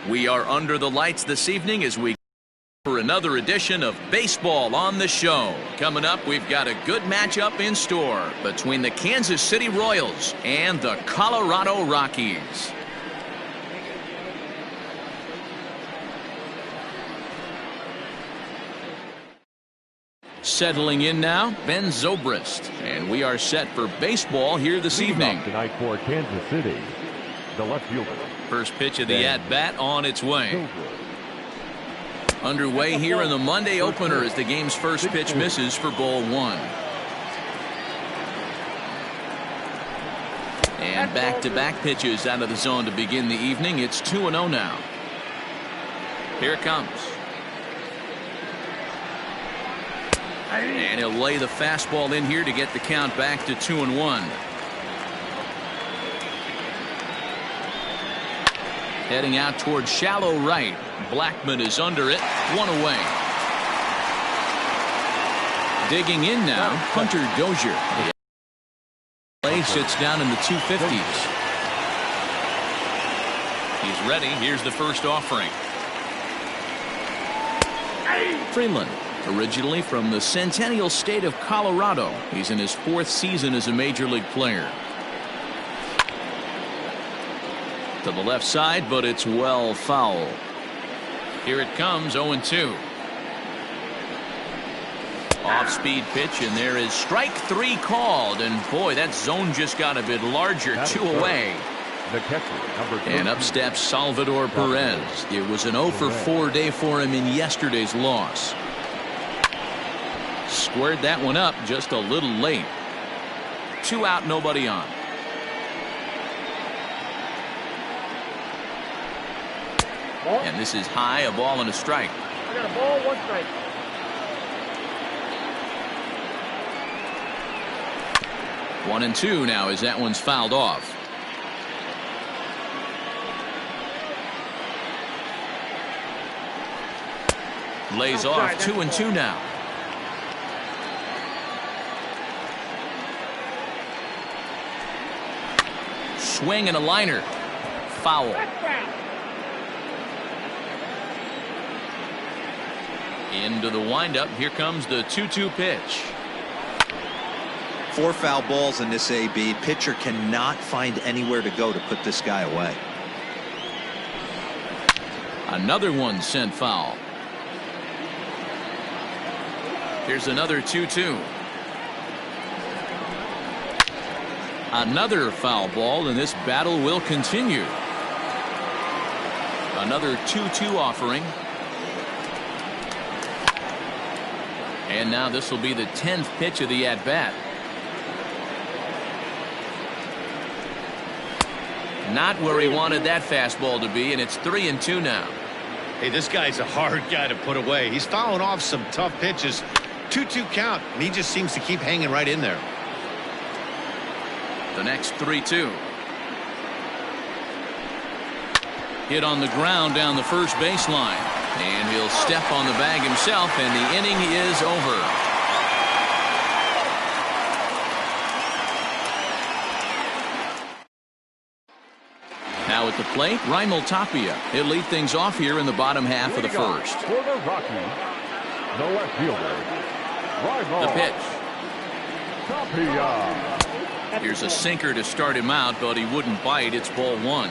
We are under the lights this evening as we for another edition of Baseball on the Show. Coming up, we've got a good matchup in store between the Kansas City Royals and the Colorado Rockies. Settling in now, Ben Zobrist, and we are set for baseball here this evening. Tonight for Kansas City, the left fielder. First pitch of the at-bat on its way. Underway here in the Monday opener as the game's first pitch misses for ball one. And back-to-back pitches out of the zone to begin the evening. It's 2-0 now. Here it comes. And he'll lay the fastball in here to get the count back to 2-1. Heading out towards shallow right. Blackman is under it. One away. Digging in now, Hunter Dozier. The play sits down in the 250s. He's ready. Here's the first offering. Freeland, originally from the Centennial State of Colorado. He's in his 4th season as a major league player. To the left side, but it's well foul. Here it comes, 0-2. Off-speed pitch, and there is strike 3 called. And boy, that zone just got a bit larger. 2 away. The catcher, number 2. And up steps Salvador Perez. It was an 0-for-4 day for him in yesterday's loss. Squared that one up just a little late. 2 out, nobody on. And this is high, a ball and a strike. I got a ball, 1 strike. One and 2 now as that one's fouled off. Lays off 2-2 now. Swing and a liner. Foul. Into the windup. Here comes the 2-2 pitch. 4 foul balls in this AB. Pitcher cannot find anywhere to go to put this guy away. Another one sent foul. Here's another 2-2. Another foul ball, and this battle will continue. Another 2-2 offering. And now this will be the 10th pitch of the at-bat. Not where he wanted that fastball to be, and it's 3-2 now. Hey, this guy's a hard guy to put away. He's fouling off some tough pitches. 2-2 count, and he just seems to keep hanging right in there. The next 3-2. Hit on the ground down the first baseline. And he'll step on the bag himself, and the inning is over. Now at the plate, Raimel Tapia. He'll lead things off here in the bottom half of the first. For the Rockies, the left fielder, The pitch. Tapia. Here's a sinker to start him out, but he wouldn't bite. It's ball 1.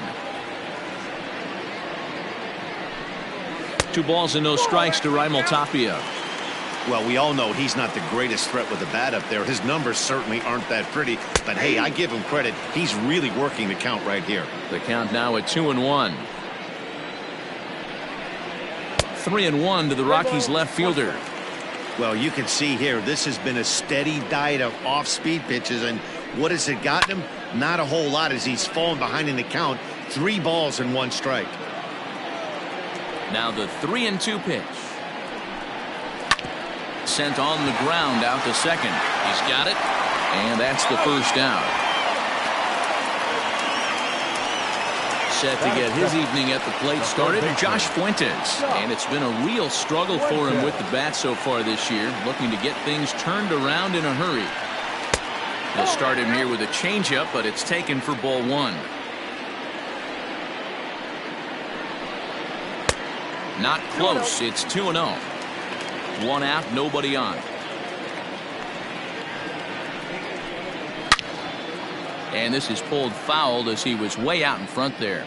2 balls and no strikes to Raimel Tapia. Well, we all know he's not the greatest threat with the bat up there. His numbers certainly aren't that pretty. But, hey, I give him credit. He's really working the count right here. The count now at 2-1. 3-1 to the Rockies left fielder. Well, you can see here, this has been a steady diet of off-speed pitches. And what has it gotten him? Not a whole lot as he's fallen behind in the count. 3 balls and 1 strike. Now the 3-2 pitch. Sent on the ground out to second. He's got it, and that's the first down. Set to get his evening at the plate started, Josh Fuentes. And it's been a real struggle for him with the bat so far this year, looking to get things turned around in a hurry. He'll start him here with a changeup, but it's taken for ball 1. Not close. It's 2-0. 1 out, nobody on. And this is pulled foul as he was way out in front there.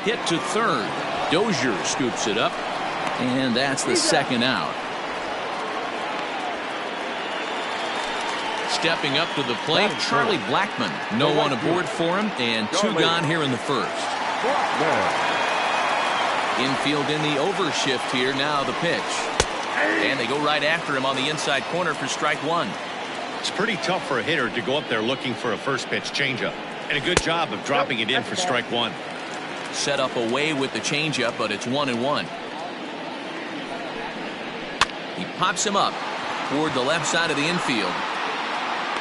Hit to third. Dozier scoops it up. And that's the second out. Stepping up to the plate, Charlie Blackmon. No one aboard for him, and 2 gone here in the first. Infield in the overshift here. Now the pitch. And they go right after him on the inside corner for strike 1. It's pretty tough for a hitter to go up there looking for a first pitch changeup. And a good job of dropping it in for strike 1. Set up away with the changeup, but it's 1-1. He pops him up toward the left side of the infield.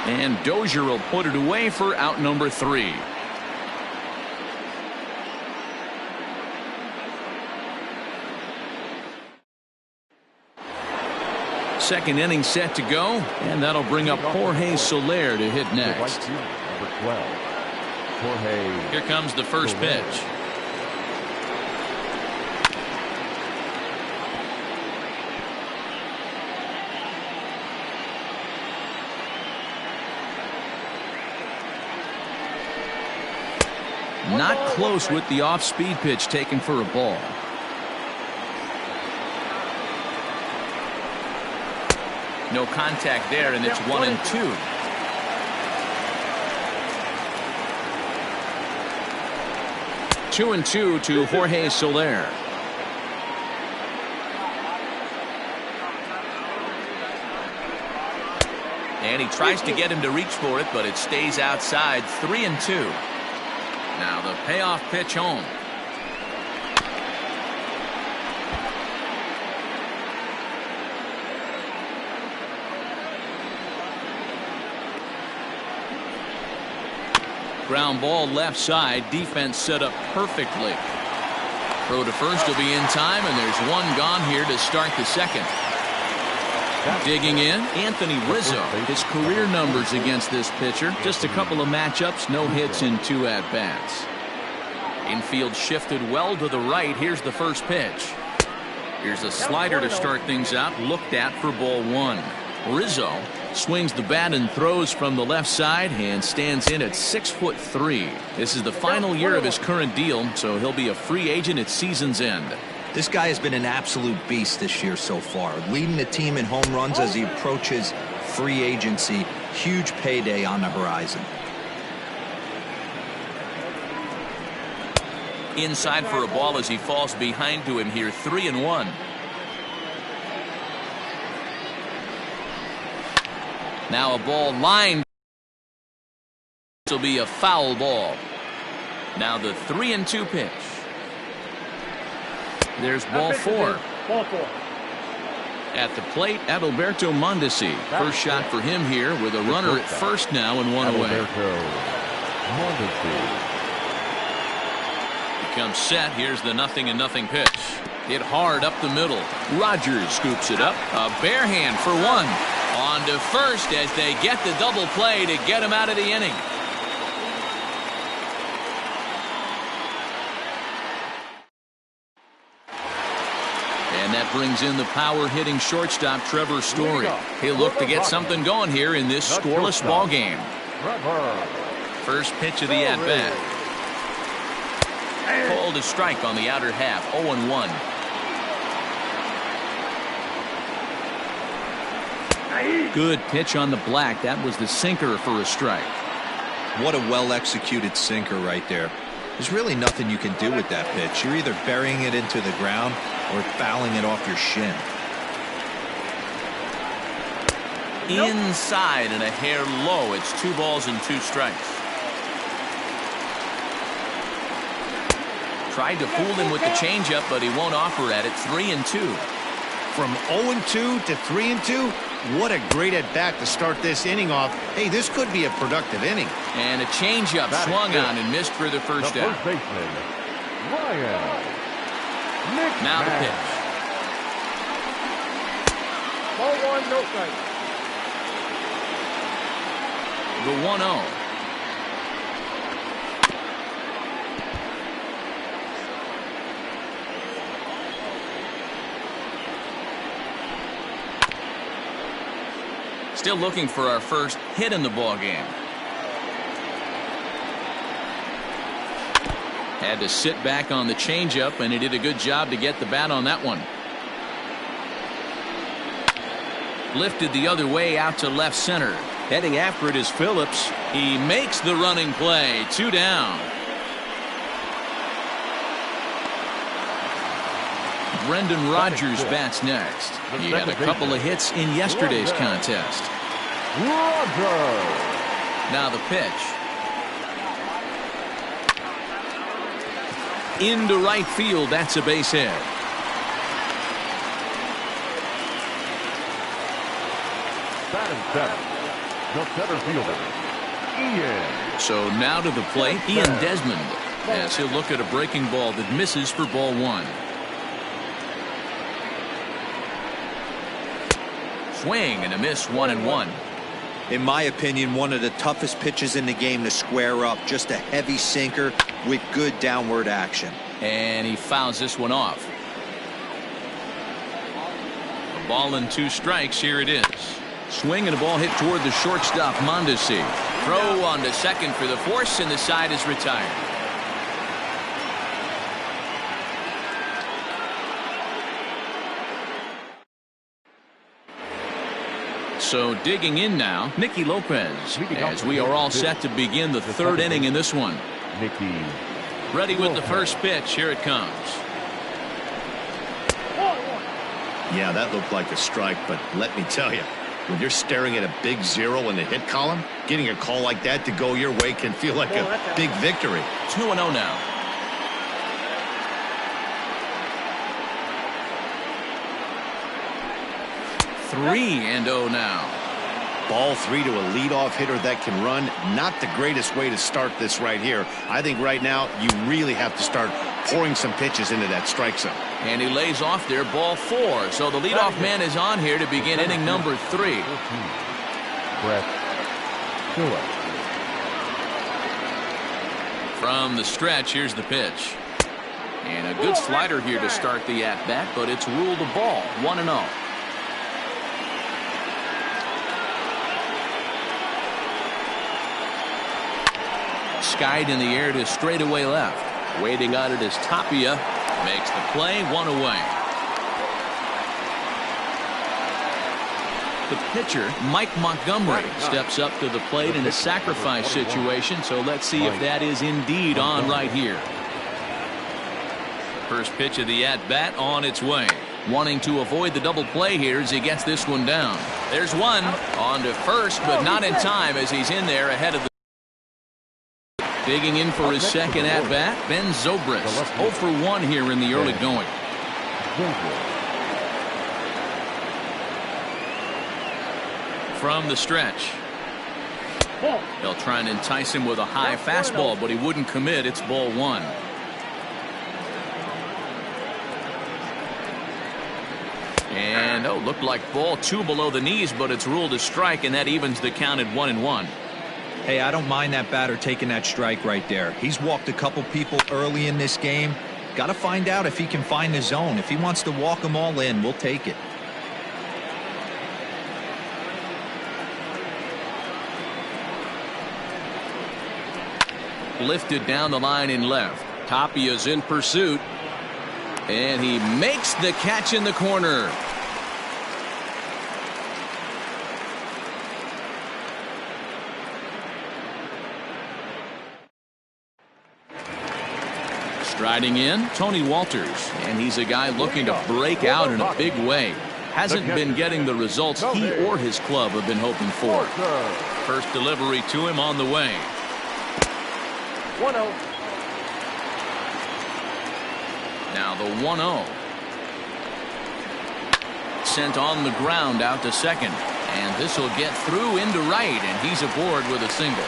And Dozier will put it away for out number 3. Second inning set to go, and that'll bring up Jorge Soler to hit next. Number 12. Jorge. Here comes the first pitch. Not close with the off-speed pitch taken for a ball. No contact there, and it's 1-2. Two and two to Jorge Soler. And he tries to get him to reach for it, but it stays outside. 3-2. Now the payoff pitch home. Ground ball left side. Defense set up perfectly. Throw to first will be in time, and there's 1 gone here to start the second. Digging in, Anthony Rizzo. His career numbers against this pitcher. Just a couple of matchups, no hits in 2 at-bats. Infield shifted well to the right. Here's the first pitch. Here's a slider to start things out. Looked at for ball 1. Rizzo swings the bat and throws from the left side and stands in at 6'3". This is the final year of his current deal, so he'll be a free agent at season's end. This guy has been an absolute beast this year so far, leading the team in home runs as he approaches free agency. Huge payday on the horizon. Inside for a ball as he falls behind to him here. 3-1. Now a ball lined. This will be a foul ball. Now the 3-2 pitch. There's ball 4. At the plate, Adalberto Mondesi. First shot for him here with a runner at first now and 1 away. Becomes set. Here's the 0-0 pitch. Hit hard up the middle. Rogers scoops it up. A bare hand for 1. On to first as they get the double play to get him out of the inning. And that brings in the power-hitting shortstop Trevor Story. He'll look to get something going here in this scoreless ball game. First pitch of the at-bat. Called a strike on the outer half. 0-1. Good pitch on the black. That was the sinker for a strike. What a well-executed sinker right there. There's really nothing you can do with that pitch. You're either burying it into the ground or fouling it off your shin. Inside and a hair low. It's 2 balls and 2 strikes. Tried to fool him with the changeup, but he won't offer at it. 3-2. From 0-2 to 3-2. What a great at-bat to start this inning off. Hey, this could be a productive inning. And a changeup swung on and missed for the first out. Now the pitch. Ball 1, no strike. The 1-0. Still looking for our first hit in the ball game. Had to sit back on the changeup, and he did a good job to get the bat on that one. Lifted the other way out to left center. Heading after it is Phillips. He makes the running play. 2 down. Brendan Rodgers bats next. He had a couple of hits in yesterday's contest. Now the pitch. Into right field. That's a base hit. The center fielder, Ian. So now to the plate, Ian Desmond, as he'll look at a breaking ball that misses for ball 1. Swing and a miss, 1-1. In my opinion, one of the toughest pitches in the game to square up. Just a heavy sinker with good downward action. And he fouls this one off. A ball and 2 strikes. Here it is. Swing and a ball hit toward the shortstop, Mondesi. Throw on to second for the force, and the side is retired. So digging in now, Nicky Lopez, as we are all set to begin the 3rd inning in this one. Nicky. Ready with the first pitch. Here it comes. Yeah, that looked like a strike, but let me tell you, when you're staring at a big 0 in the hit column, getting a call like that to go your way can feel like a big victory. 2-0 now. Three and 0 now. Ball 3 to a leadoff hitter that can run. Not the greatest way to start this right here. I think right now you really have to start pouring some pitches into that strike zone. And he lays off there, ball 4. So the leadoff man is on here to begin inning number 3. Brett Phillips. From the stretch, here's the pitch. And a good slider here to start the at-bat, but it's ruled a ball. 1-0. Skied in the air to straightaway left. Waiting on it is Tapia. Makes the play, 1 away. The pitcher, Mike Montgomery, steps up to the plate in a sacrifice situation. So let's see if that is indeed on right here. First pitch of the at-bat on its way. Wanting to avoid the double play here as he gets this one down. There's one. On to first, but not in time as he's in there ahead of the. Digging in for his second at-bat, Ben Zobrist. 0 for 1 here in the early going. From the stretch. They'll try and entice him with a high fastball, but he wouldn't commit. It's ball 1. And, looked like ball 2 below the knees, but it's ruled a strike, and that evens the count at 1-1. Hey, I don't mind that batter taking that strike right there. He's walked a couple people early in this game. Got to find out if he can find the zone. If he wants to walk them all in, we'll take it. Lifted down the line in left. Tapia's in pursuit. And he makes the catch in the corner. Striding in, Tony Walters, and he's a guy looking to break out in a big way. Hasn't been getting the results he or his club have been hoping for. First delivery to him on the way. 1-0. Now the 1-0. Sent on the ground out to second, and this will get through into right, and he's aboard with a single.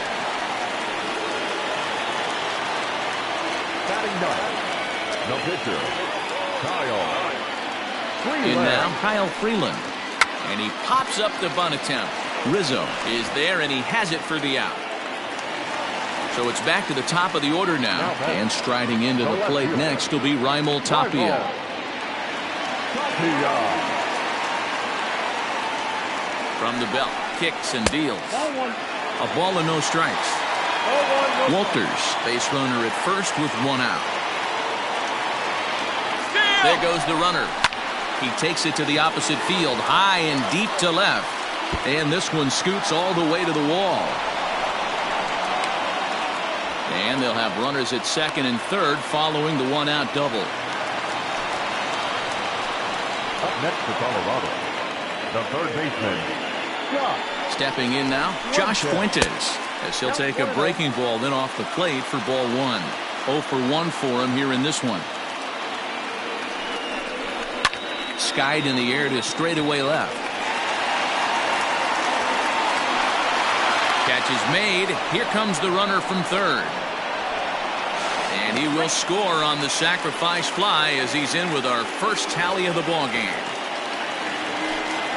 The pitcher, Kyle Freeland. In now, Kyle Freeland. And he pops up the bunt attempt. Rizzo is there, and he has it for the out. So it's back to the top of the order now. And striding into the plate next will be Raimel Tapia. From the belt, kicks and deals. A ball and no strikes. Walters, base runner at first with one out. There goes the runner. He takes it to the opposite field, high and deep to left. And this one scoots all the way to the wall. And they'll have runners at second and third following the one-out double. Up next for Colorado, the third baseman, Josh. Stepping in now, Josh Fuentes, as he'll take a breaking ball then off the plate for ball one. 0 for 1 for him here in this one. Skied in the air to straightaway left. Catch is made. Here comes the runner from third. And he will score on the sacrifice fly as he's in with our first tally of the ball game.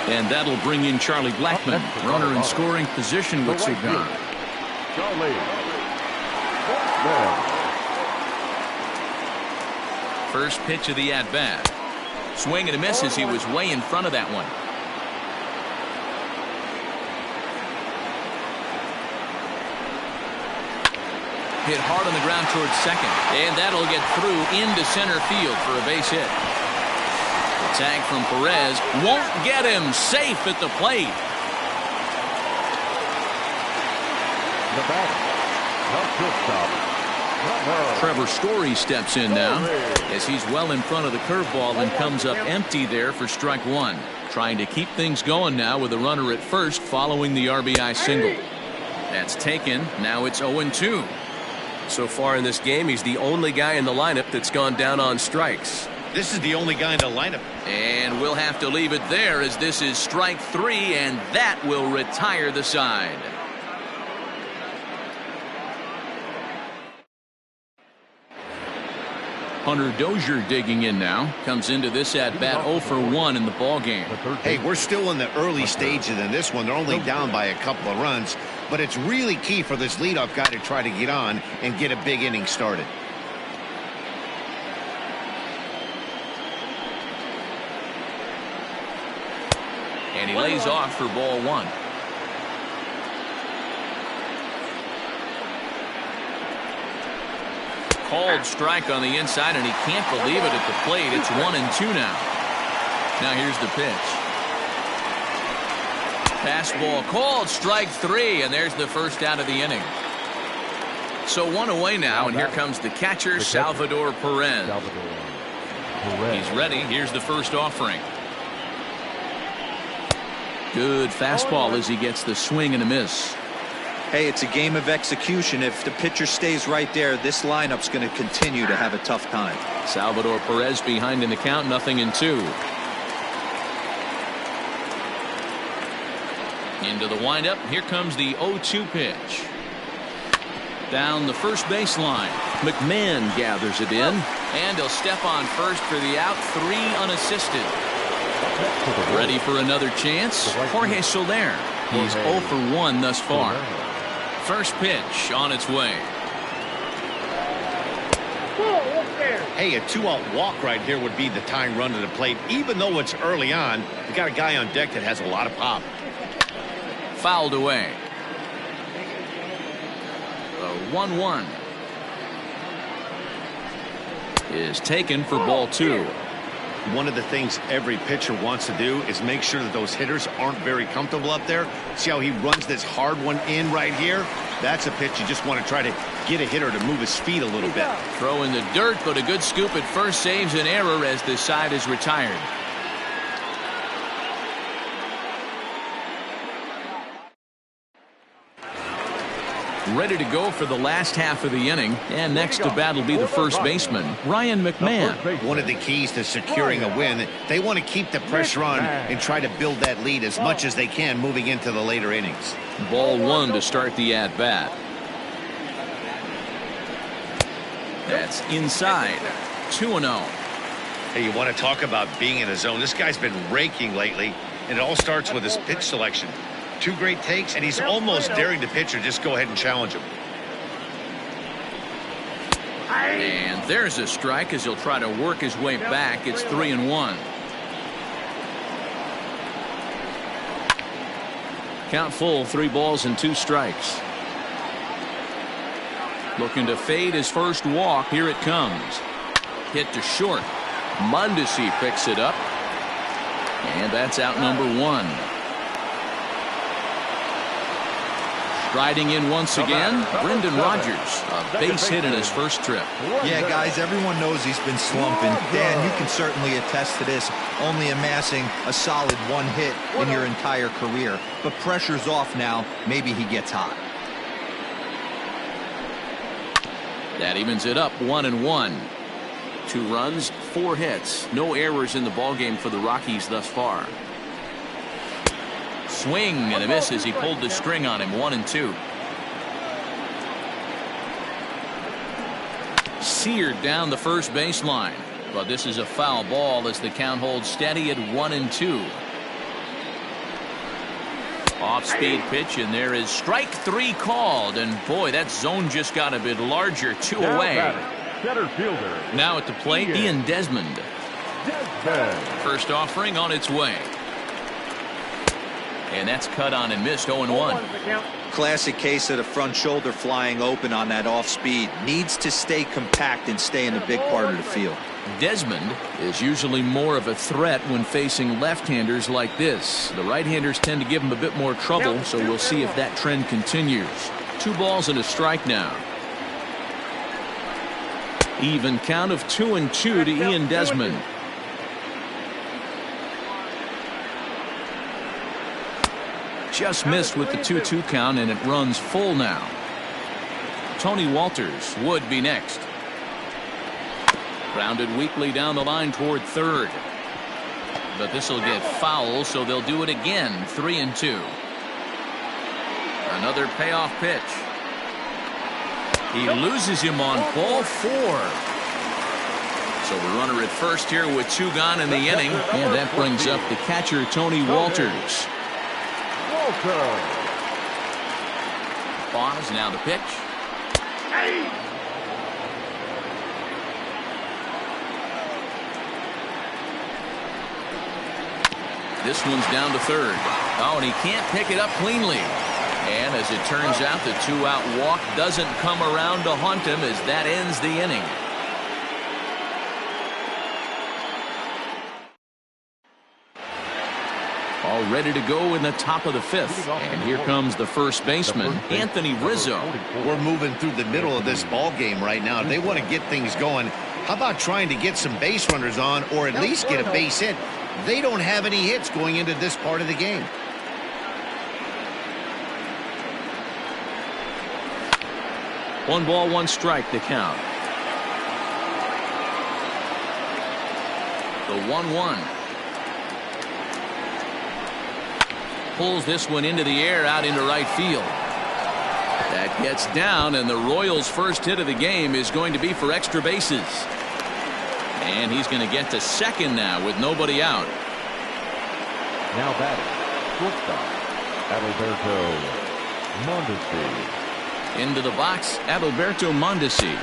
And that'll bring in Charlie Blackmon, runner in scoring position with Cigar. First pitch of the at-bat. Swing and a miss as he was way in front of that one. Hit hard on the ground towards second, and that'll get through into center field for a base hit. The tag from Perez won't get him. Safe at the plate. The batter, the shortstop, Trevor Story steps in now as he's well in front of the curveball and comes up empty there for strike one. Trying to keep things going now with a runner at first following the RBI single. That's taken. Now it's 0-2. So far in this game, he's the only guy in the lineup that's gone down on strikes. This is the only guy in the lineup. And we'll have to leave it there as this is strike three, and that will retire the side. Hunter Dozier digging in now. Comes into this at bat 0 for 1 in the ball game. Hey, we're still in the early stages in this one. They're only down by a couple of runs, but it's really key for this leadoff guy to try to get on and get a big inning started. And he lays off for ball one. Called strike on the inside, and he can't believe it at the plate. It's 1-2 now. Now here's the pitch. Fastball called, strike three, and there's the first out of the inning. So one away now, and here comes the catcher, Salvador Perez. He's ready. Here's the first offering. Good fastball as he gets the swing and a miss. Hey, it's a game of execution. If the pitcher stays right there, this lineup's going to continue to have a tough time. Salvador Perez behind in the count, 0-2. Into the windup. Here comes the 0-2 pitch. Down the first baseline. McMahon gathers it in, and he'll step on first for the out. 3 unassisted. Ready for another chance. Jorge Soler. He's 0 for 1 thus far. First pitch on its way. Hey, a 2-out walk right here would be the tying run to the plate. Even though it's early on, you got a guy on deck that has a lot of pop. Fouled away. The 1-1 is taken for ball 2. One of the things every pitcher wants to do is make sure that those hitters aren't very comfortable up there. See how he runs this hard one in right here? That's a pitch you just want to try to get a hitter to move his feet a little bit. Throw in the dirt, but a good scoop at first saves an error as the side is retired. Ready to go for the last half of the inning, and next to bat will be the first baseman, Ryan McMahon. One of the keys to securing a win, they want to keep the pressure on and try to build that lead as much as they can moving into the later innings. Ball 1 to start the at-bat. That's inside. 2-0. Hey, you want to talk about being in a zone? This guy's been raking lately, and it all starts with his pitch selection. 2 great takes, and he's almost daring the pitcher just go ahead and challenge him. And there's a strike as he'll try to work his way back. It's 3-1. Count full, 3 balls and 2 strikes. Looking to fade his first walk. Here it comes. Hit to short. Mondesi picks it up. And that's out number 1. Striding in once again, Brendan Rodgers. A base hit in his first trip. Yeah, guys, everyone knows he's been slumping. Dan, you can certainly attest to this, only amassing a solid 1 hit in your entire career. But pressure's off now. Maybe he gets hot. That evens it up, 1-1. 2 runs, 4 hits. No errors in the ballgame for the Rockies thus far. Swing and a miss as he pulled the string on him. 1-2. Seared down the first baseline, but this is a foul ball as the count holds steady at 1-2. Off-speed pitch, and there is strike 3 called, and boy, that zone just got a bit larger. 2 away. Center fielder. Now at the plate, Ian Desmond. First offering on its way. And that's cut on and missed. 0-1. Classic case of the front shoulder flying open on that off speed. Needs to stay compact and stay in the big part of the field. Desmond is usually more of a threat when facing left-handers like this. The right-handers tend to give him a bit more trouble, so we'll see if that trend continues. 2 balls and a strike now. Even count of 2-2 to Ian Desmond. Just missed with the 2-2 count, and it runs full now. Tony Walters would be next. Grounded weakly down the line toward third. But this will get foul, so they'll do it again. 3-2. Another payoff pitch. He loses him on ball 4. So the runner at first here with 2 gone in the inning. And that brings up the catcher, Tony Walters. Pause, now the pitch. This one's down to third. Oh, and he can't pick it up cleanly. And as it turns out, the 2-out walk doesn't come around to haunt him as that ends the inning. All ready to go in the top of the 5th. And here comes the first baseman, Anthony Rizzo. We're moving through the middle of this ball game right now. If they want to get things going, how about trying to get some base runners on, or at least get a base hit? They don't have any hits going into this part of the game. One ball, 1 strike to count. The 1-1. Pulls this one into the air out into right field. That gets down, and the Royals' first hit of the game is going to be for extra bases. And he's going to get to second now with nobody out. Now batting, shortstop, Adalberto Mondesi. Into the box, Adalberto Mondesi.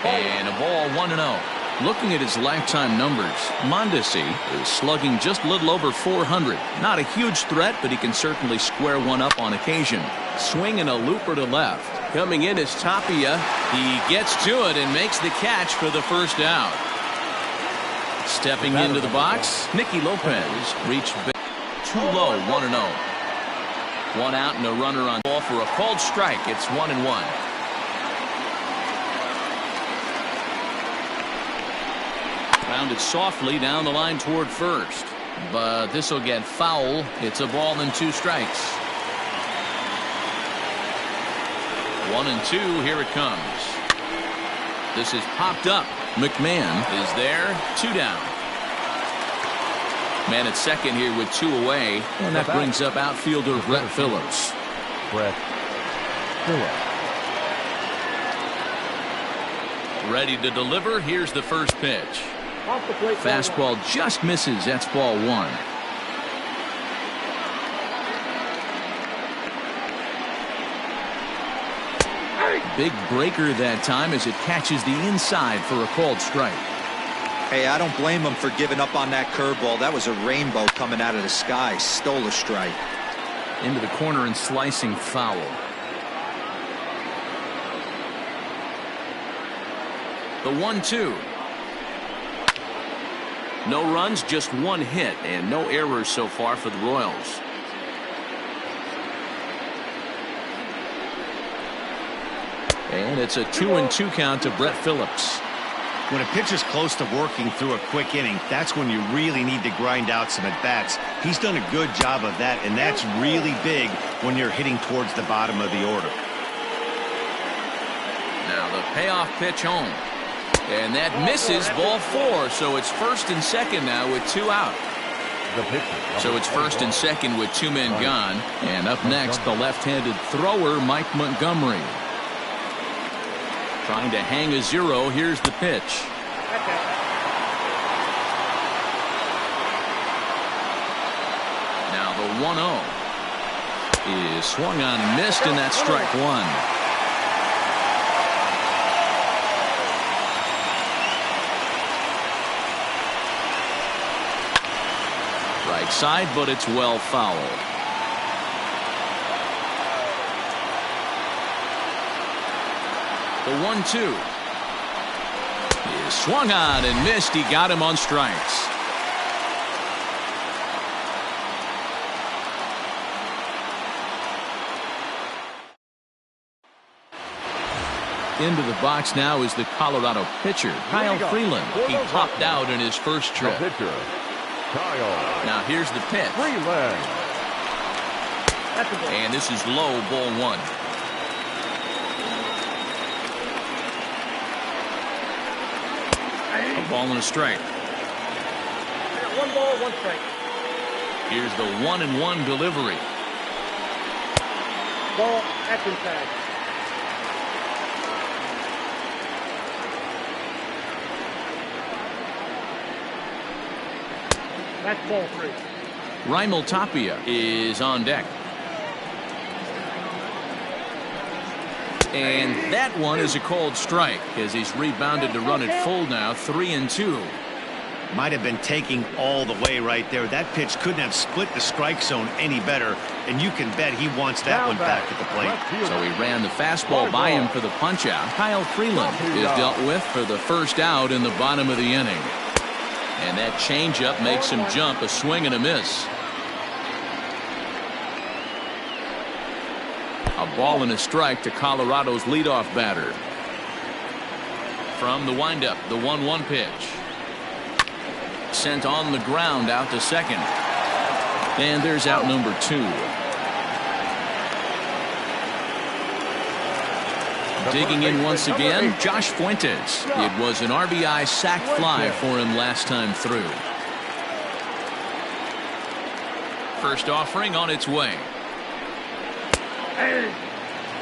And a ball, 1-0. Looking at his lifetime numbers, Mondesi is slugging just a little over 400. Not a huge threat, but he can certainly square one up on occasion. Swing and a looper to left. Coming in is Tapia. He gets to it and makes the catch for the first out. Stepping into the box, Nicky Lopez reached too low, 1-0. 1 out and a runner on ball for a called strike. It's 1-1. Rounded softly down the line toward first, but this will get foul. It's a ball and 2 strikes. 1-2. Here it comes. This is popped up. McMahon is there. 2 down. Man at second here with 2 away, and that brings up outfielder Brett Phillips. Brett Phillips. Ready to deliver. Here's the first pitch. Fastball just misses. That's ball 1. Big breaker that time as it catches the inside for a called strike. Hey, I don't blame him for giving up on that curveball. That was a rainbow coming out of the sky. Stole a strike. Into the corner and slicing foul. The 1-2. No runs, just one hit, and no errors so far for the Royals. And it's a 2-2 count to Brett Phillips. When a pitcher's close to working through a quick inning, that's when you really need to grind out some at-bats. He's done a good job of that, and that's really big when you're hitting towards the bottom of the order. Now the payoff pitch home. And that misses, ball 4, so it's first and second now with 2 out. So it's first and second with 2 men gone. And up next, the left-handed thrower, Mike Montgomery. Trying to hang a 0. Here's the pitch. Now the 1-0 is swung on and missed, and that's strike 1. Right side, but it's well foul. The 1-2 is swung on and missed. He got him on strikes. Into the box now is the Colorado pitcher, Kyle Freeland. He popped out in his first trip. Now here's the pitch. And this is low, ball 1. A ball and a strike. 1 ball, 1 strike. Here's the 1-1 delivery. Ball at inside. That's ball 3. Raimel Tapia is on deck. And that one is a called strike as he's rebounded to run it full now, 3-2. Might have been taking all the way right there. That pitch couldn't have split the strike zone any better, and you can bet he wants that one back at the plate. So he ran the fastball by him for the punch-out. Kyle Freeland is dealt with for the first out in the bottom of the inning. And that changeup makes him jump, a swing and a miss. A ball and a strike to Colorado's leadoff batter. From the windup, the 1-1 pitch. Sent on the ground out to second. And there's out number 2. Digging in once again, Josh Fuentes. It was an RBI sac fly for him last time through. First offering on its way. Hey,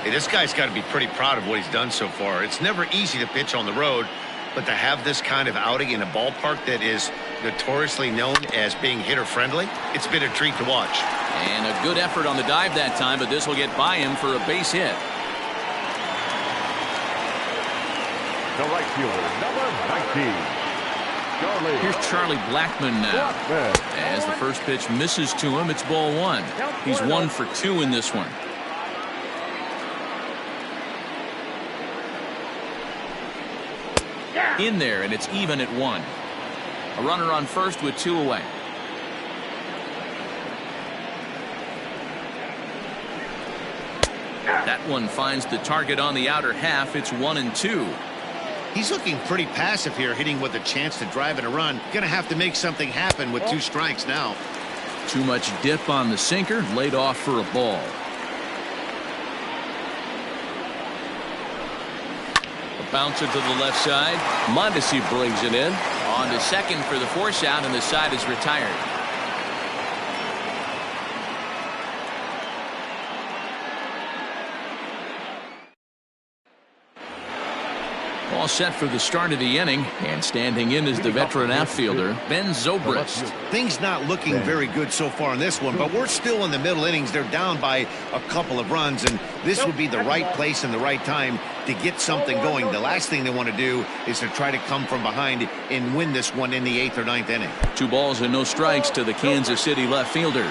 this guy's got to be pretty proud of what he's done so far. It's never easy to pitch on the road, but to have this kind of outing in a ballpark that is notoriously known as being hitter-friendly, it's been a treat to watch. And a good effort on the dive that time, but this will get by him for a base hit. The right fielder, number 19. Here's Charlie Blackmon now. As the first pitch misses to him, it's ball 1. He's 1 for 2 in this one. In there, and it's even at 1. A runner on first with 2 away. That one finds the target on the outer half. It's 1-2. He's looking pretty passive here, hitting with a chance to drive in a run. Gonna have to make something happen with 2 strikes now. Too much dip on the sinker, laid off for a ball. A bouncer to the left side. Mondesi brings it in. On to second for the force out, and the side is retired. All set for the start of the inning, and standing in is the veteran outfielder, Ben Zobrist. Things not looking very good so far in this one, but we're still in the middle innings. They're down by a couple of runs, and this would be the right place and the right time to get something going. The last thing they want to do is to try to come from behind and win this one in the 8th or 9th inning. 2 balls and no strikes to the Kansas City left fielder.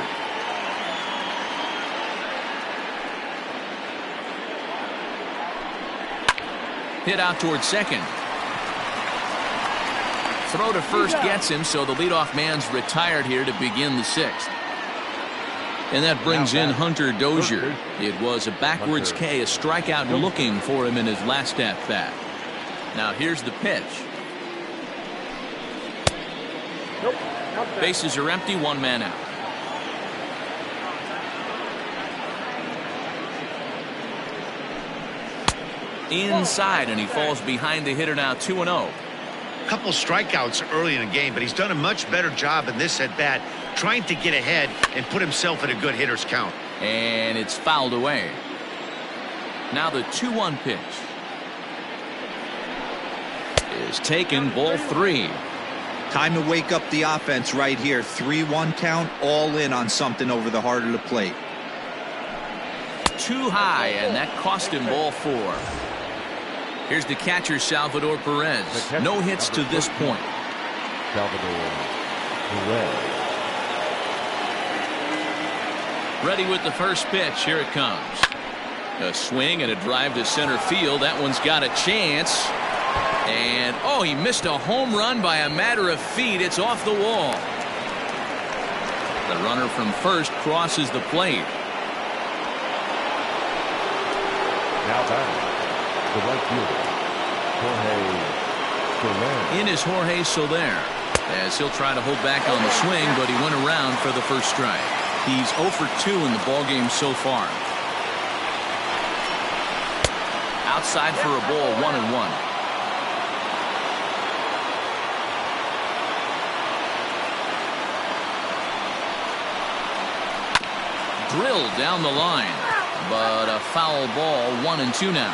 Hit out towards second. Throw to first gets him, so the leadoff man's retired here to begin the 6th. And that brings in Hunter Dozier. It was a backwards K, a strikeout looking for him in his last at-bat. Now here's the pitch. Nope. Bases are empty, 1 man out. Inside, and he falls behind the hitter now, 2-0. Couple strikeouts early in the game, but he's done a much better job in this at bat, trying to get ahead and put himself in a good hitter's count. And it's fouled away. Now the 2-1 pitch is taken, ball 3. Time to wake up the offense right here. 3-1 count, all in on something over the heart of the plate. Too high, and that cost him ball 4. Here's the catcher, Salvador Perez. No hits to this point. Salvador Perez. Ready with the first pitch. Here it comes. A swing and a drive to center field. That one's got a chance. And, oh, he missed a home run by a matter of feet. It's off the wall. The runner from first crosses the plate. Now batting, the right fielder, Jorge Soler. In is Jorge Soler, as he'll try to hold back on the swing, but he went around for the first strike. He's 0 for 2 in the ballgame so far. Outside for a ball, 1-1. Drilled down the line, but a foul ball, 1-2 now.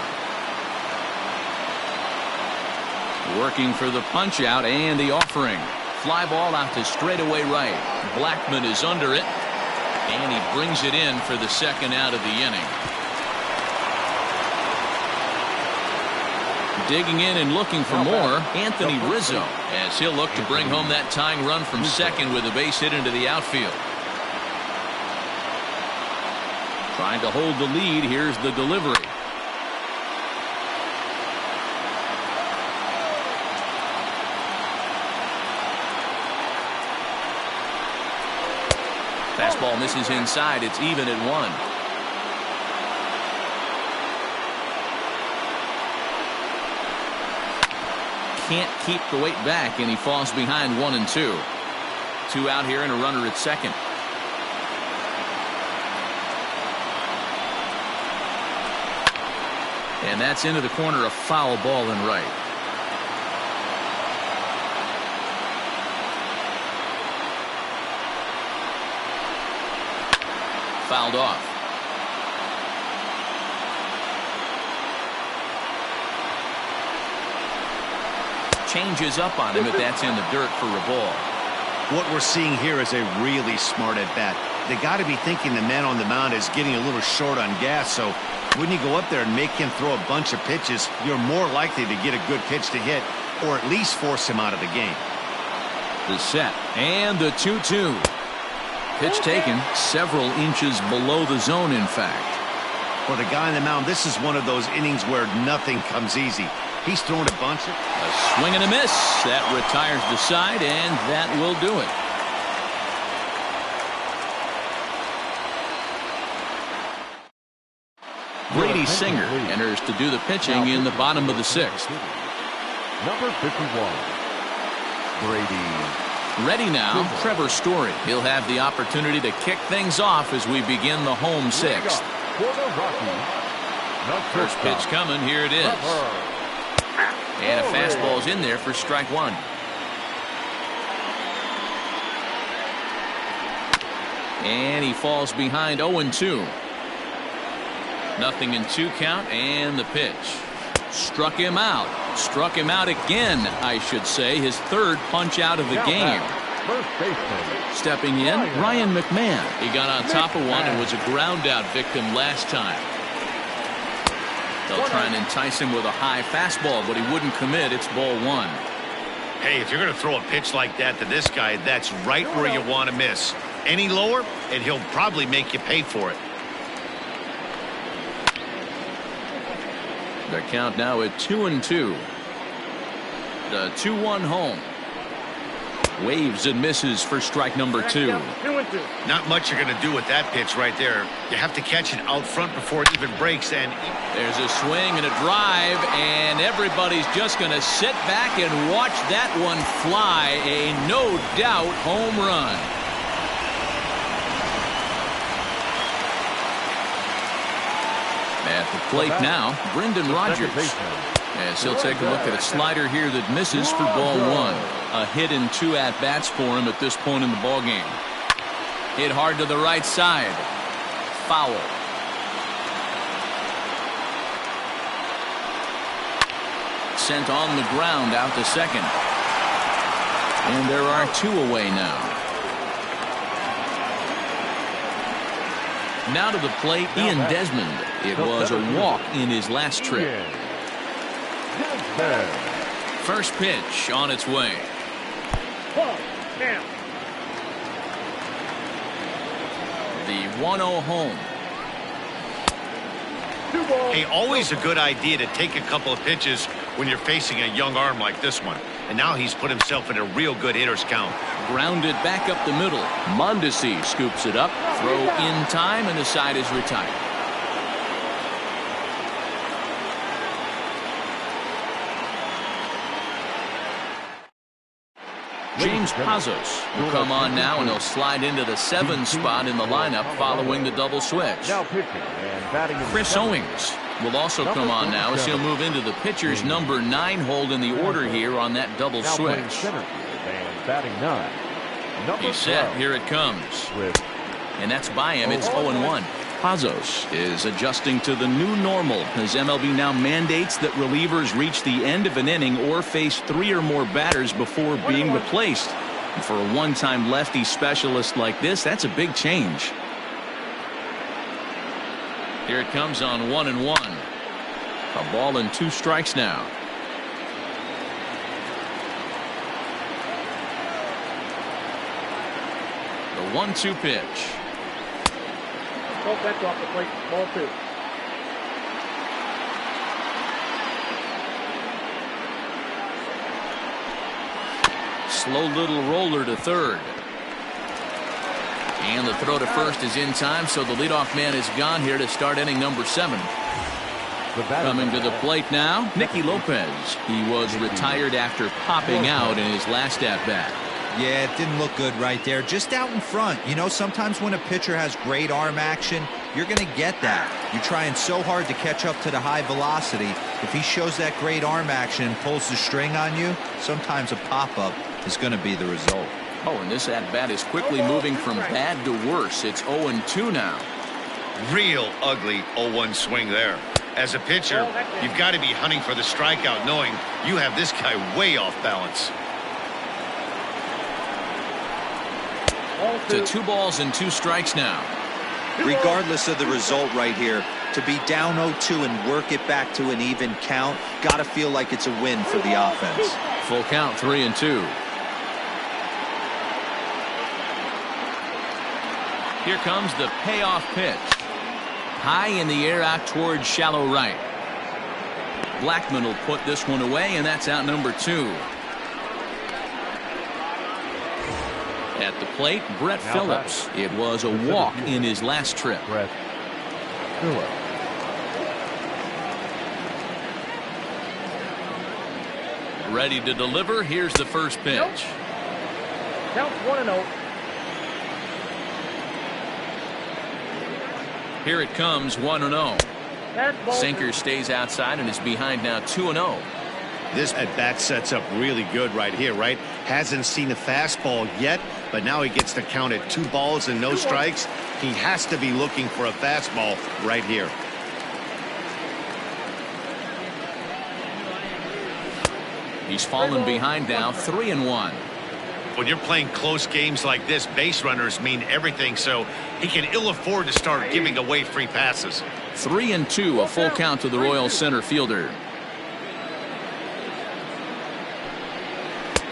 Working for the punch out and the offering. Fly ball out to straightaway right. Blackman is under it, and he brings it in for the second out of the inning. Digging in and looking for more, Anthony Rizzo, as he'll look to bring home that tying run from second with a base hit into the outfield. Trying to hold the lead. Here's the delivery. Fastball misses inside. It's even at 1. Can't keep the weight back, and he falls behind 1-2. 2 out here and a runner at second. And that's into the corner, a foul ball and right. Fouled off. Changes up on him, but that's in the dirt for a ball. What we're seeing here is a really smart at bat. They got to be thinking the man on the mound is getting a little short on gas, so when you go up there and make him throw a bunch of pitches, you're more likely to get a good pitch to hit, or at least force him out of the game. The set and the 2-2. Pitch taken several inches below the zone, in fact. For the guy on the mound, this is one of those innings where nothing comes easy. He's thrown a bunch of... A swing and a miss. That retires the side, and that will do it. Brady Singer enters to do the pitching in the bottom of the 6th. Number 51, Brady. Ready now, Trevor Story. He'll have the opportunity to kick things off as we begin the home 6th. First pitch coming. Here it is. And a fastball's in there for strike 1. And he falls behind 0-2. 0-2 count, and the pitch. Struck him out. Struck him out again, I should say. His 3rd punch out of the game. Stepping in, Ryan McMahon. He got on top of one and was a ground out victim last time. They'll try and entice him with a high fastball, but he wouldn't commit. It's ball 1. Hey, if you're going to throw a pitch like that to this guy, that's right where you want to miss. Any lower, and he'll probably make you pay for it. The count now at 2-2. The 2-1 home. Waves and misses for strike number 2. 2-2. Not much you're going to do with that pitch right there. You have to catch it out front before it even breaks. And there's a swing and a drive, and everybody's just going to sit back and watch that one fly. A no doubt home run. At the plate now, Brendan Rodgers. As he'll take a look at a slider here that misses for ball 1. A hit and 2 at-bats for him at this point in the ballgame. Hit hard to the right side. Foul. Sent on the ground out to second. And there are 2 away now. Now to the plate, Ian Desmond. It was a walk in his last trip. First pitch on its way. The 1-0 home. hey, always a good idea to take a couple of pitches when you're facing a young arm like this one. And now he's put himself in a real good hitter's count. Grounded back up the middle. Mondesi scoops it up. Throw in time, and the side is retired. James Pazos will come on now, and he'll slide into the 7 spot in the lineup following the double switch. Chris Owings will also come on now as he'll move into the pitcher's number 9 hold in the order here on that double switch. He's set. Here it comes. And that's by him. It's 0-1. Pazos is adjusting to the new normal as MLB now mandates that relievers reach the end of an inning or face 3 or more batters before being replaced. And for a one-time lefty specialist like this, that's a big change. Here it comes on 1-1. A ball and 2 strikes now. The 1-2 pitch. That's off the plate. Ball 2. Slow little roller to third. And the throw to first is in time, so the leadoff man is gone here to start inning number 7. Coming to the plate now, Nicky Lopez. He was retired after popping out in his last at-bat. Yeah, it didn't look good right there. Just out in front. You know, sometimes when a pitcher has great arm action, you're going to get that. You're trying so hard to catch up to the high velocity. If he shows that great arm action and pulls the string on you, sometimes a pop-up is going to be the result. Oh, and this at-bat is quickly moving from bad to worse. It's 0-2 now. Real ugly 0-1 swing there. As a pitcher, you've got to be hunting for the strikeout, knowing you have this guy way off balance. To 2 balls and 2 strikes now. Regardless of the result right here, to be down 0-2 and work it back to an even count, got to feel like it's a win for the offense. Full count, 3-2. Here comes the payoff pitch. High in the air out towards shallow right. Blackman will put this one away, and that's out number 2. At the plate, Brett Phillips. It was a walk in his last trip. Brett Phillips. Ready to deliver. Here's the first pitch. Count 1-0. Here it comes, 1-0. Sinker stays outside and is behind now 2-0. This at-bat sets up really good right here, right? Hasn't seen a fastball yet, but now he gets to count at 2 balls and no strikes. He has to be looking for a fastball right here. He's fallen behind now, 3-1. When you're playing close games like this, base runners mean everything, so he can ill afford to start giving away free passes. 3-2, a full count to the Royal center fielder.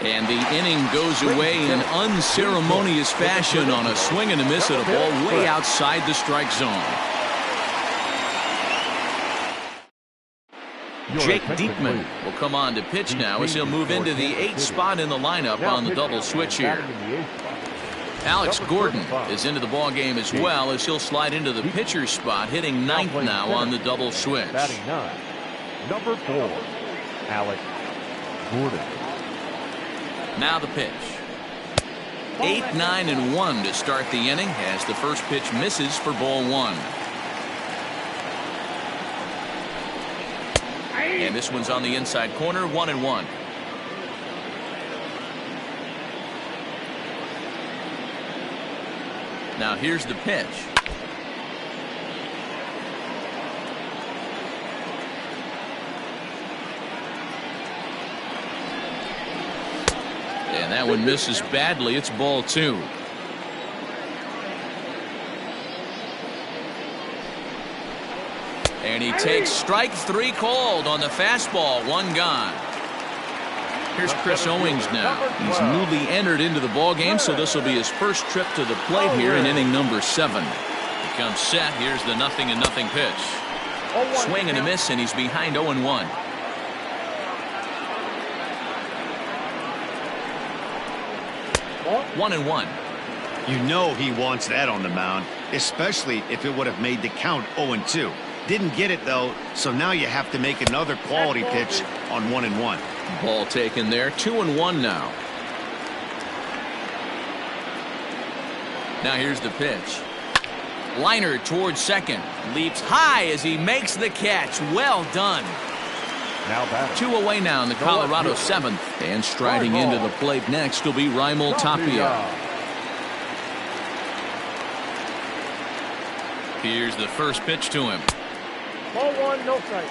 And the inning goes away in unceremonious fashion on a swing and a miss at a ball way outside the strike zone. Jake Diekman will come on to pitch now as he'll move into the 8th spot in the lineup on the double switch here. Alex Gordon is into the ball game as well as he'll slide into the pitcher's spot, hitting 9th now on the double switch. Batting 9, number 4, Alex Gordon. Now the pitch. 8, 9, and 1 to start the inning as the first pitch misses for ball 1. And this one's on the inside corner, 1-1. Now here's the pitch. And that one misses badly. It's ball 2. And he takes strike 3 called on the fastball. 1 gone. Here's Chris Owings now. He's newly entered into the ball game, so this will be his first trip to the plate here in inning number 7. He comes set. Here's the 0-0 pitch. Swing and a miss, and he's behind 0-1. One and 1. You know he wants that on the mound, especially if it would have made the count 0-2. Didn't get it though, so now you have to make another quality pitch on 1-1. Ball taken there. 2-1 now. Now here's the pitch. Liner towards second. Leaps high as he makes the catch. Well done. Now batting. 2 away now in the Colorado 7th. And striding into the plate next will be Raimel Tapia. Here's the first pitch to him. Ball 1, no strike.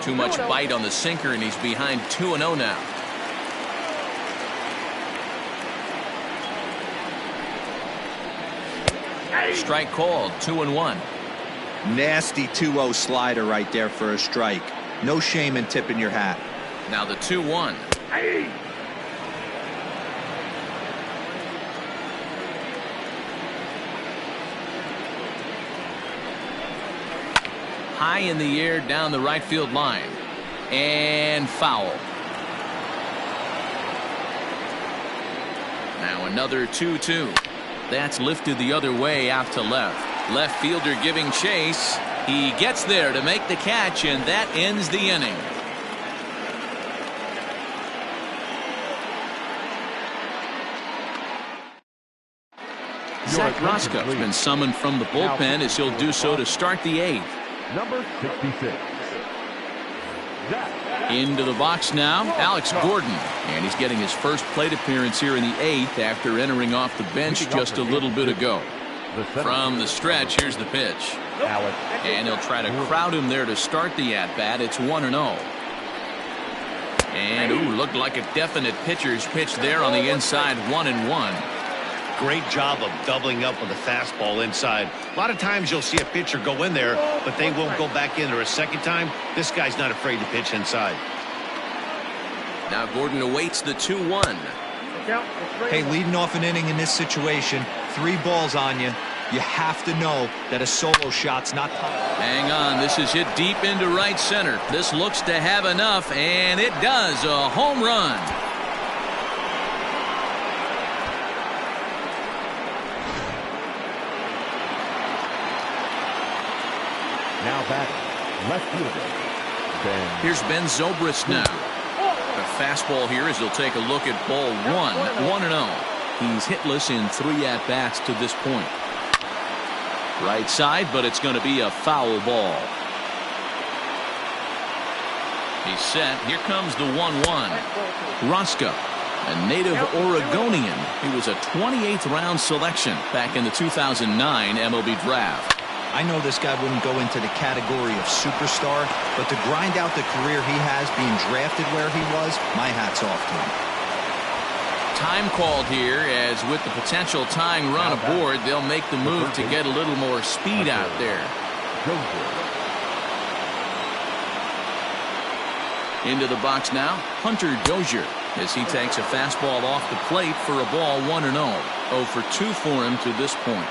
Too much bite on the sinker, and he's behind 2-0 now. Strike called. 2-1. Nasty 2-0 slider right there for a strike. No shame in tipping your hat. Now the 2-1. High in the air down the right field line. And foul. Now another 2-2. That's lifted the other way out to left. Left fielder giving chase. He gets there to make the catch, and that ends the inning. Zach Roscoe's been summoned from the bullpen as he'll do so to start the 8th. Number 66. Into the box now, Alex Gordon. And he's getting his first plate appearance here in the 8th after entering off the bench just a little bit ago. From the stretch, here's the pitch. And he'll try to crowd him there to start the at-bat. It's 1-0. And, ooh, looked like a definite pitcher's pitch there on the inside, 1-1. Great job of doubling up with a fastball inside. A lot of times you'll see a pitcher go in there, but they won't go back in there a second time. This guy's not afraid to pitch inside. Now Gordon awaits the 2-1. Hey, leading off an inning in this situation, 3 balls on you. You have to know that a solo shot's not. Hang on, this is hit deep into right center. This looks to have enough, and it does. A home run. Now batting, left fielder. Here's Ben Zobrist now. A fastball here as he'll take a look at ball 1. 1-0. He's hitless in 3 at-bats to this point. Right side, but it's going to be a foul ball. He's set. Here comes the 1-1. Roscoe, a native Oregonian. He was a 28th round selection back in the 2009 MLB draft. I know this guy wouldn't go into the category of superstar, but to grind out the career he has being drafted where he was, my hat's off to him. Time called here, as with the potential tying run aboard, they'll make the move to get a little more speed out there. Into the box now, Hunter Dozier, as he takes a fastball off the plate for a ball 1-0. 0 for 2 for him to this point.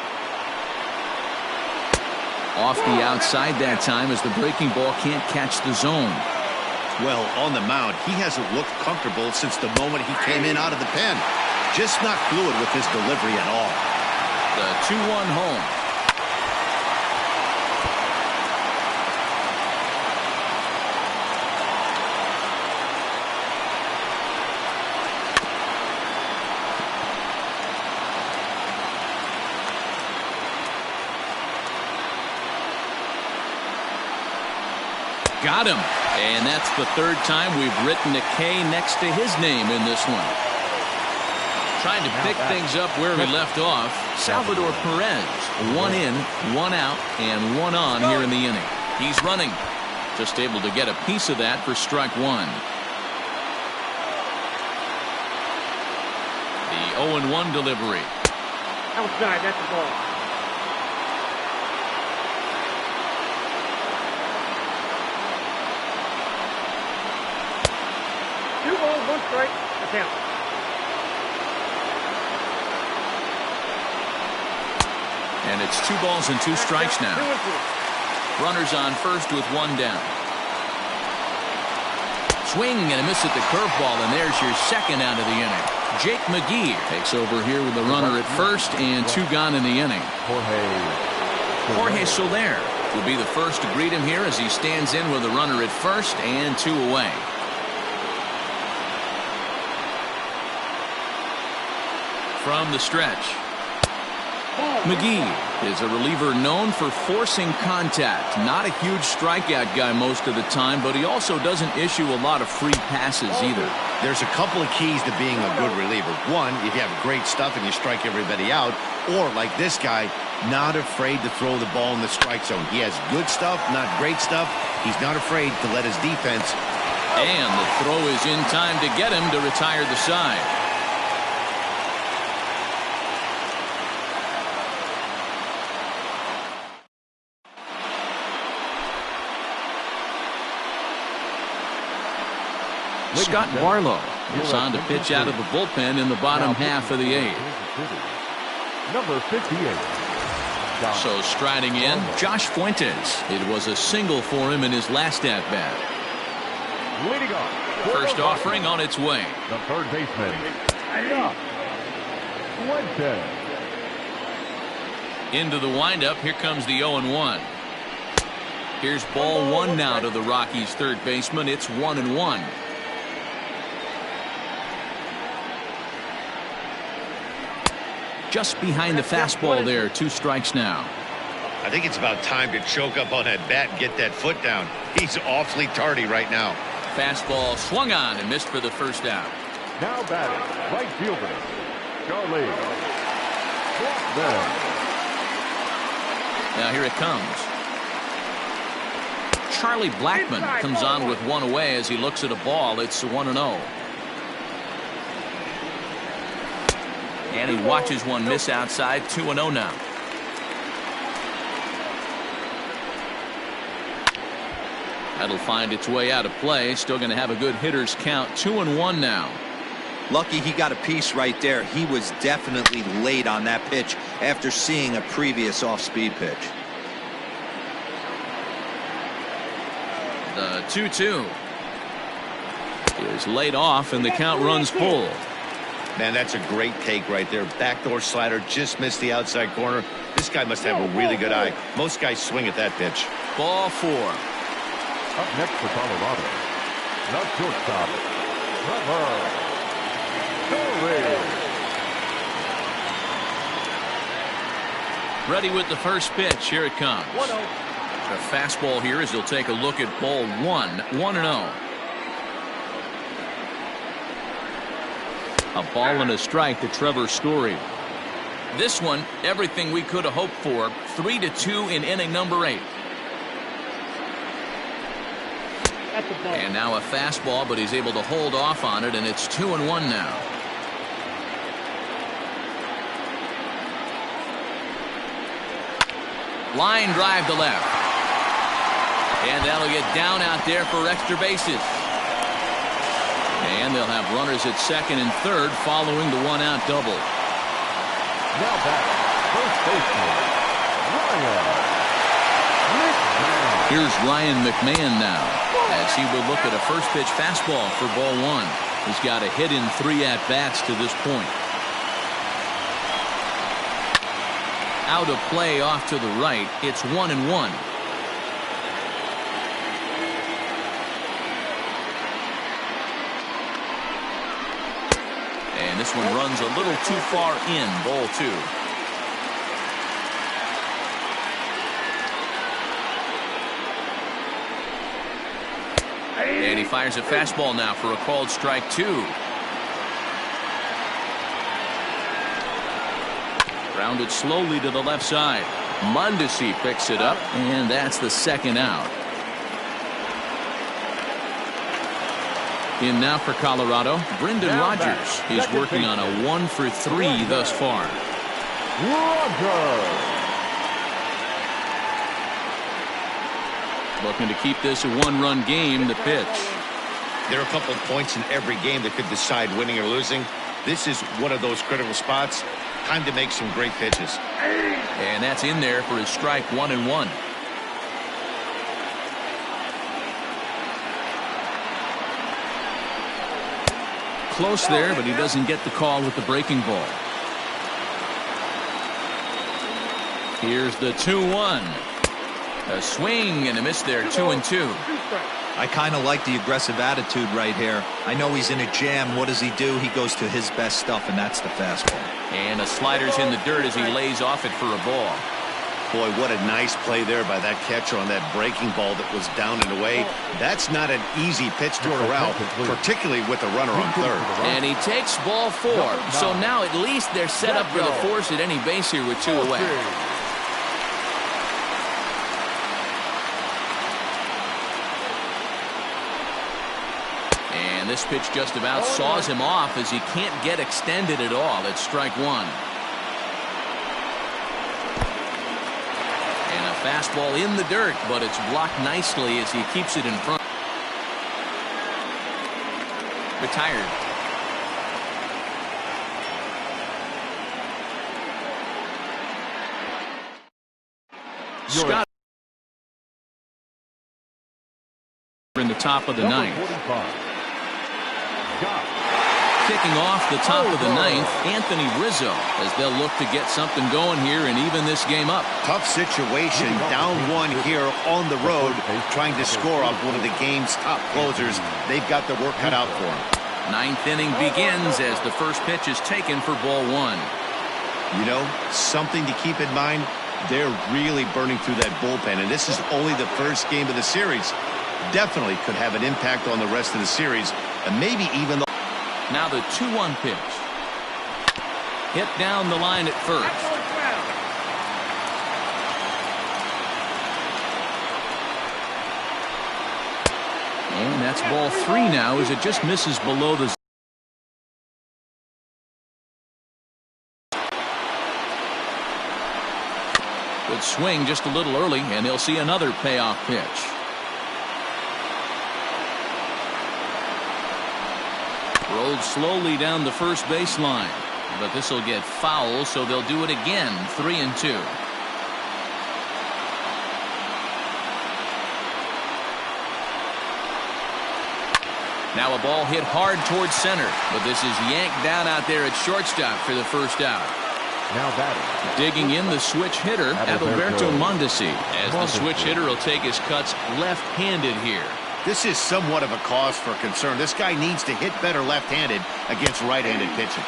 Off the outside that time as the breaking ball can't catch the zone. Well, on the mound, he hasn't looked comfortable since the moment he came in out of the pen. Just not fluid with his delivery at all. The 2-1 home. Got him. And that's the third time we've written a K next to his name in this one. Trying to pick things up where we left off. Salvador Perez. 1 in, 1 out, and 1 on here in the inning. He's running. Just able to get a piece of that for strike 1. The 0-1 delivery. Outside, that's the ball. Two balls, 1 strike, a count. And it's 2 balls and 2 strikes now. 2-2. Runners on first with 1 down. Swing and a miss at the curveball, and there's your second out of the inning. Jake McGee takes over here with the runner at first and 2 gone in the inning. Jorge Soler will be the first to greet him here as he stands in with a runner at first and 2 away. From the stretch, McGee is a reliever known for forcing contact. Not a huge strikeout guy most of the time, but he also doesn't issue a lot of free passes either. There's a couple of keys to being a good reliever. One, if you have great stuff and you strike everybody out, or like this guy, not afraid to throw the ball in the strike zone. He has good stuff, not great stuff. He's not afraid to let his defense. And the throw is in time to get him to retire the side. Scott Barlow is on to pitch out of the bullpen in the bottom half of the 8th. Number 58. So striding in, Josh Fuentes. It was a single for him in his last at-bat. Leading off. First offering on its way. The third baseman. Fuentes. Into the windup, here comes the 0-1. Here's ball 1 now to the Rockies' third baseman. It's 1-1. Just behind the fastball there. 2 strikes now. I think it's about time to choke up on that bat and get that foot down. He's awfully tardy right now. Fastball swung on and missed for the first out. Now batting, right fielder, Charlie Blackmon. Now here it comes. Charlie Blackmon comes on with 1 away as he looks at a ball. It's 1-0. And he watches one miss outside. 2-0 now. That'll find its way out of play. Still going to have a good hitter's count. 2-1 now. Lucky he got a piece right there. He was definitely late on that pitch after seeing a previous off-speed pitch. The 2-2 is laid off and the count runs full. Man, that's a great take right there. Backdoor slider just missed the outside corner. This guy must have a really good eye. Most guys swing at that pitch. Ball 4. Up next for Colorado, the shortstop, Trevor. Ready with the first pitch. Here it comes. 1-0. A fastball here as he'll take a look at ball 1. 1-0. A ball and a strike to Trevor Story. This one, everything we could have hoped for. 3-2 in inning number 8. And now a fastball, but he's able to hold off on it, and it's 2-1 now. Line drive to left. And that'll get down out there for extra bases. And they'll have runners at second and third following the 1-out double. Now back, first baseman, Ryan. Here's Ryan McMahon now, as he will look at a first pitch fastball for ball one. He's got a hit in 3 at-bats to this point. Out of play off to the right. It's 1-1. And this one runs a little too far in. Ball 2. And he fires a fastball now for a called strike 2. Rounded slowly to the left side. Mondesi picks it up, and that's the second out. In now for Colorado, Brendan Rodgers. He's working on a 1-for-3 thus far. Looking to keep this a 1-run game. The pitch. There are a couple of points in every game that could decide winning or losing. This is one of those critical spots. Time to make some great pitches. And that's in there for his strike 1-1. Close there, but he doesn't get the call with the breaking ball. Here's the 2-1. A swing and a miss there. 2-2. I kind of like the aggressive attitude right here. I know he's in a jam. What does he do? He goes to his best stuff, and that's the fastball. And a slider's in the dirt as he lays off it for a ball. Boy, what a nice play there by that catcher on that breaking ball that was down and away. That's not an easy pitch to corral, particularly with a runner on third. And he takes ball 4. So now at least they're set up for the force at any base here with 2 away. And this pitch just about saws him off as he can't get extended at all. It's strike 1. And a fastball in the dirt, but it's blocked nicely as he keeps it in front. Retired. Scott in the top of the 9th. Kicking off the top of the 9th, Anthony Rizzo, as they'll look to get something going here and even this game up. Tough situation, down 1 here on the road, trying to score off one of the game's top closers. They've got the work cut out for them. 9th inning begins as the first pitch is taken for ball 1. You know, something to keep in mind, they're really burning through that bullpen, and this is only the first game of the series. Definitely could have an impact on the rest of the series, and maybe even the... Now the 2-1 pitch. Hit down the line at first. And that's ball 3 now as it just misses below the... Good swing just a little early, and he'll see another payoff pitch. Rolled slowly down the first baseline, but this will get foul, so they'll do it again. 3-2. Now a ball hit hard towards center, but this is yanked down out there at shortstop for the first out. Now batting. Digging in the switch hitter, Adalberto Mondesi, as the switch hitter will take his cuts left-handed here. This is somewhat of a cause for concern. This guy needs to hit better left-handed against right-handed pitching.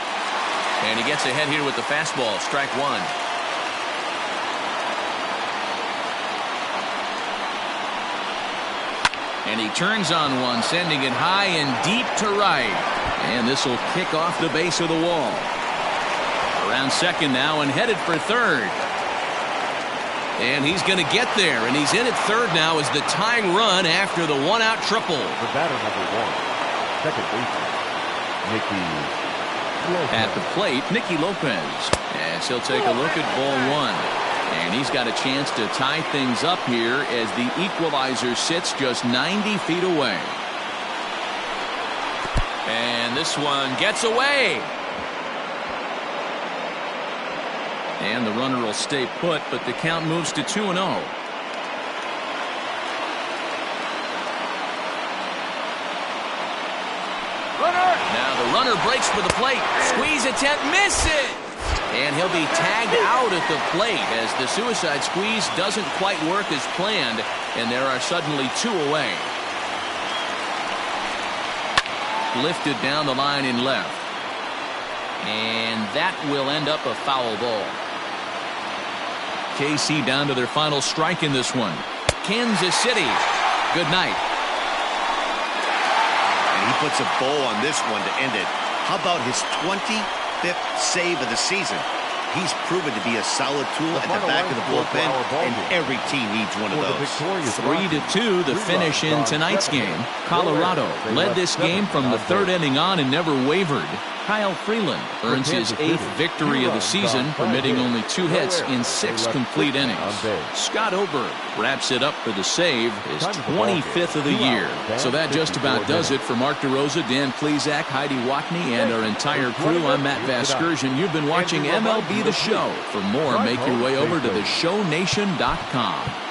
And he gets ahead here with the fastball. Strike 1. And he turns on one, sending it high and deep to right. And this will kick off the base of the wall. Around second now and headed for third. And he's going to get there, and he's in at third now as the tying run after the 1-out triple. The batter number 1, second baseman, Nicky Lopez. At the plate, Nicky Lopez, as he'll take a look at ball 1. And he's got a chance to tie things up here as the equalizer sits just 90 feet away. And this one gets away. And the runner will stay put, but the count moves to 2-0. Now the runner breaks for the plate. Squeeze attempt, misses. And he'll be tagged out at the plate as the suicide squeeze doesn't quite work as planned, and there are suddenly 2 away. Lifted down the line in left. And that will end up a foul ball. KC down to their final strike in this one. Kansas City, good night. And he puts a bow on this one to end it. How about his 25th save of the season? He's proven to be a solid tool at the back of the bullpen, and every team needs one of those. 3-2 the finish in tonight's game. Colorado led this game from the 3rd inning on and never wavered. Kyle Freeland earns his 8th victory of the season, permitting only 2 hits in 6 complete innings. Scott Oberg wraps it up for the save, his 25th of the year. So that just about does it for Mark DeRosa, Dan Plesac, Heidi Watney, and our entire crew. I'm Matt Vasgersian. You've been watching MLB The Show. For more, make your way over to theshownation.com.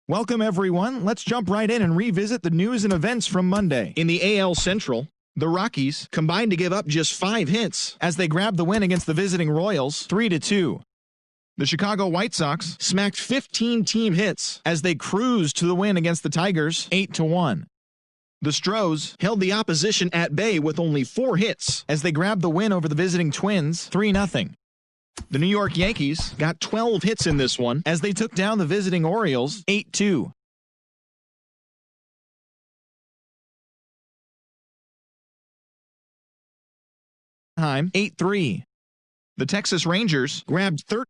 Welcome, everyone. Let's jump right in and revisit the news and events from Monday. In the AL Central, the Rockies combined to give up just 5 hits as they grabbed the win against the visiting Royals 3-2. The Chicago White Sox smacked 15 team hits as they cruised to the win against the Tigers 8-1. The Stros held the opposition at bay with only 4 hits as they grabbed the win over the visiting Twins 3-0. The New York Yankees got 12 hits in this one as they took down the visiting Orioles 8-2. Anaheim 8-3. The Texas Rangers grabbed 13